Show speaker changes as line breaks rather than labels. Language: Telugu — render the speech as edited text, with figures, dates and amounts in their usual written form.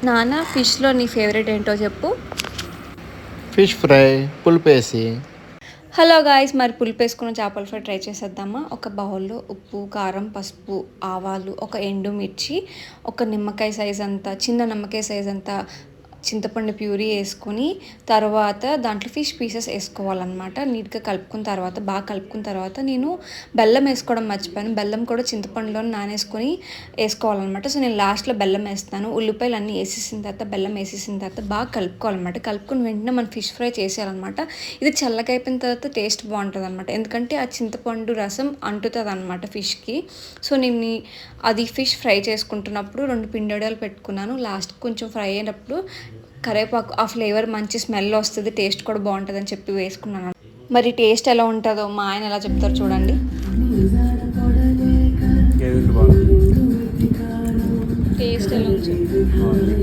నాన్న ఫిష్లో నీ ఫేవరెట్ ఏంటో చెప్పు.
ఫిష్ ఫ్రై పులుపేసి.
హలో గాయ్స్, మరి పులుపు వేసుకున్న చేపల ఫ్రై ట్రై చేసేద్దామా. ఒక బౌల్లో ఉప్పు, కారం, పసుపు, ఆవాలు, ఒక ఎండుమిర్చి, ఒక నిమ్మకాయ సైజ్ అంతా, చిన్న నిమ్మకాయ సైజ్ అంతా చింతపండు ప్యూరీ వేసుకొని తర్వాత దాంట్లో ఫిష్ పీసెస్ వేసుకోవాలన్నమాట. నీట్గా కలుపుకున్న తర్వాత, బాగా కలుపుకున్న తర్వాత నేను బెల్లం వేసుకోవడం మర్చిపోయాను. బెల్లం కూడా చింతపండులో నానేసుకొని వేసుకోవాలన్నమాట. సో నేను లాస్ట్లో బెల్లం వేస్తాను. ఉల్లిపాయలు అన్నీ వేసేసిన తర్వాత, బెల్లం వేసేసిన తర్వాత బాగా కలుపుకోవాలన్నమాట. కలుపుకుని వెంటనే మనం ఫిష్ ఫ్రై చేసేయాలన్నమాట. ఇది చల్లగా అయిపోయిన తర్వాత టేస్ట్ బాగుంటుంది అనమాట, ఎందుకంటే ఆ చింతపండు రసం అంటుతుంది అనమాట ఫిష్కి. సో నేను అది ఫిష్ ఫ్రై చేసుకుంటున్నప్పుడు 2 పిండోడాలు పెట్టుకున్నాను. లాస్ట్ కొంచెం ఫ్రై అయినప్పుడు కరివేపాకు, ఆ ఫ్లేవర్ మంచి స్మెల్ వస్తుంది, టేస్ట్ కూడా బాగుంటుంది అని చెప్పి వేసుకున్నాను. మరి టేస్ట్ ఎలా ఉంటుందో మా ఆయన ఎలా చెప్తారు చూడండి. టేస్ట్ ఎలా ఉంది?